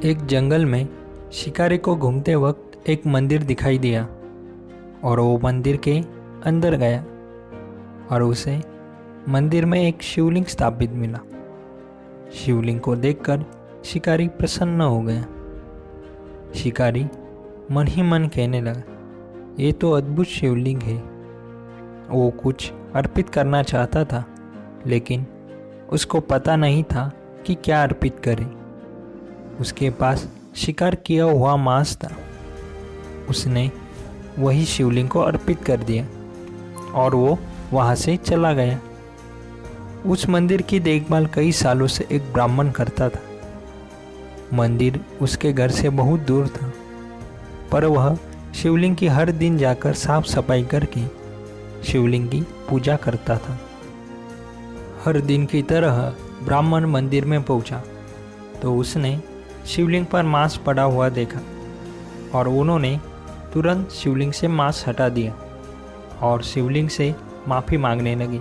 एक जंगल में शिकारी को घूमते वक्त एक मंदिर दिखाई दिया और वो मंदिर के अंदर गया और उसे मंदिर में एक शिवलिंग स्थापित मिला। शिवलिंग को देखकर शिकारी प्रसन्न हो गया। शिकारी मन ही मन कहने लगा, ये तो अद्भुत शिवलिंग है। वो कुछ अर्पित करना चाहता था, लेकिन उसको पता नहीं था कि क्या अर्पित करे। उसके पास शिकार किया हुआ मांस था। उसने वही शिवलिंग को अर्पित कर दिया और वो वहाँ से चला गया। उस मंदिर की देखभाल कई सालों से एक ब्राह्मण करता था। मंदिर उसके घर से बहुत दूर था, पर वह शिवलिंग की हर दिन जाकर साफ सफाई करके शिवलिंग की पूजा करता था। हर दिन की तरह ब्राह्मण मंदिर में पहुंचा तो उसने शिवलिंग पर मांस पड़ा हुआ देखा और उन्होंने तुरंत शिवलिंग से मांस हटा दिया और शिवलिंग से माफ़ी मांगने लगी।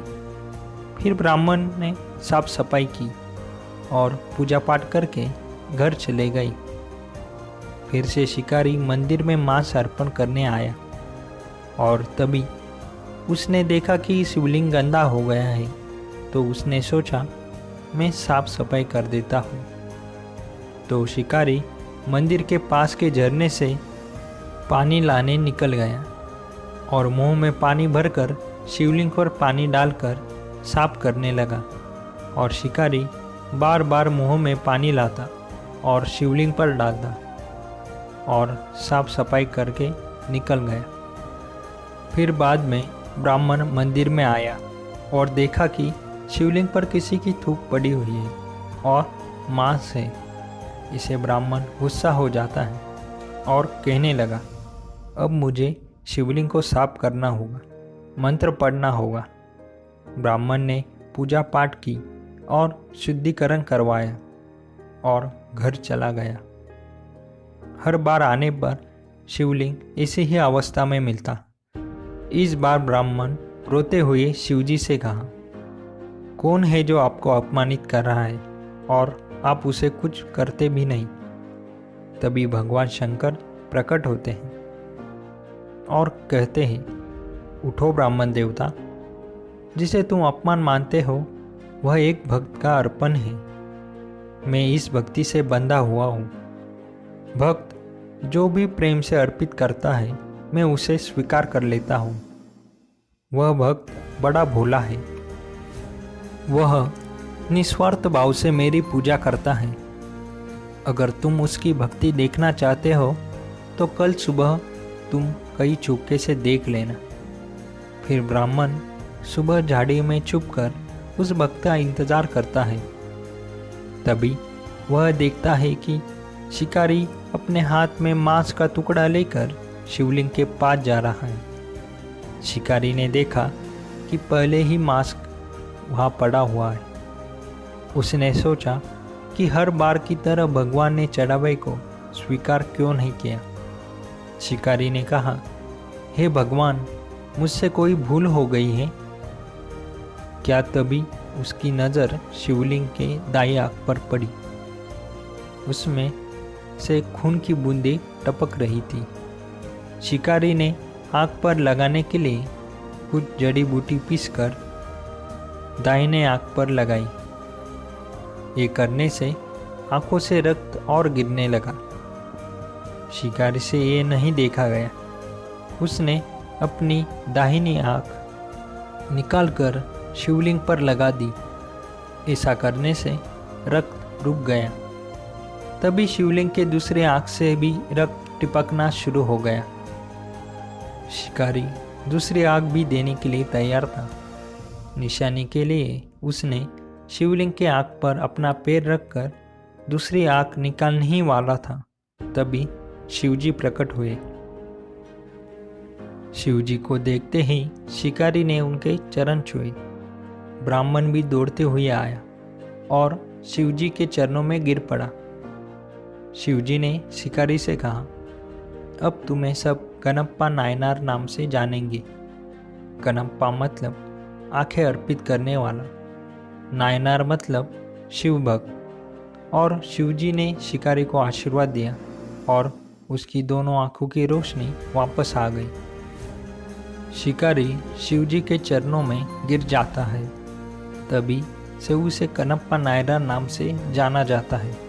फिर ब्राह्मण ने साफ सफाई की और पूजा पाठ करके घर चले गए। फिर से शिकारी मंदिर में मांस अर्पण करने आया और तभी उसने देखा कि शिवलिंग गंदा हो गया है, तो उसने सोचा मैं साफ सफाई कर देता हूँ। तो शिकारी मंदिर के पास के झरने से पानी लाने निकल गया और मुंह में पानी भरकर शिवलिंग पर पानी डालकर साफ करने लगा। और शिकारी बार बार मुंह में पानी लाता और शिवलिंग पर डालता और साफ सफाई करके निकल गया। फिर बाद में ब्राह्मण मंदिर में आया और देखा कि शिवलिंग पर किसी की थूक पड़ी हुई है और मांस है। इसे ब्राह्मण गुस्सा हो जाता है और कहने लगा, अब मुझे शिवलिंग को साफ करना होगा, मंत्र पढ़ना होगा। ब्राह्मण ने पूजा पाठ की और शुद्धिकरण करवाया और घर चला गया। हर बार आने पर शिवलिंग इसी ही अवस्था में मिलता। इस बार ब्राह्मण रोते हुए शिवजी से कहा, कौन है जो आपको अपमानित कर रहा है और आप उसे कुछ करते भी नहीं। तभी भगवान शंकर प्रकट होते हैं और कहते हैं, उठो ब्राह्मण देवता, जिसे तुम अपमान मानते हो वह एक भक्त का अर्पण है। मैं इस भक्ति से बंधा हुआ हूँ। भक्त जो भी प्रेम से अर्पित करता है मैं उसे स्वीकार कर लेता हूँ। वह भक्त बड़ा भोला है। वह निस्वार्थ भाव से मेरी पूजा करता है। अगर तुम उसकी भक्ति देखना चाहते हो तो कल सुबह तुम कई चुपके से देख लेना। फिर ब्राह्मण सुबह झाड़ी में छुपकर उस भक्त का इंतजार करता है। तभी वह देखता है कि शिकारी अपने हाथ में मांस का टुकड़ा लेकर शिवलिंग के पास जा रहा है। शिकारी ने देखा कि पहले ही मांस वहाँ पड़ा हुआ है। उसने सोचा कि हर बार की तरह भगवान ने चढ़ावे को स्वीकार क्यों नहीं किया। शिकारी ने कहा, हे भगवान, मुझसे कोई भूल हो गई है क्या? तभी उसकी नज़र शिवलिंग के दाईं आंख पर पड़ी। उसमें से खून की बूंदें टपक रही थी। शिकारी ने आंख पर लगाने के लिए कुछ जड़ी बूटी पीसकर दाहिने आंख पर लगाई। ये करने से आंखों से रक्त और गिरने लगा। शिकारी से ये नहीं देखा गया। उसने अपनी दाहिनी आंख निकालकर शिवलिंग पर लगा दी। ऐसा करने से रक्त रुक गया। तभी शिवलिंग के दूसरे आंख से भी रक्त टपकना शुरू हो गया। शिकारी दूसरी आंख भी देने के लिए तैयार था। निशानी के लिए उसने शिवलिंग के आंख पर अपना पैर रखकर दूसरी आंख निकालने ही वाला था। तभी शिवजी प्रकट हुए। शिवजी को देखते ही शिकारी ने उनके चरण छुए। ब्राह्मण भी दौड़ते हुए आया और शिवजी के चरणों में गिर पड़ा। शिवजी ने शिकारी से कहा, अब तुम्हें सब कनप्पा नायनार नाम से जानेंगे। कनप्पा मतलब आंखें अर्पित करने वाला, नायनार मतलब शिव भक्त। और शिवजी ने शिकारी को आशीर्वाद दिया और उसकी दोनों आंखों की रोशनी वापस आ गई। शिकारी शिवजी के चरणों में गिर जाता है। तभी से उसे कनप्पा नायरा नाम से जाना जाता है।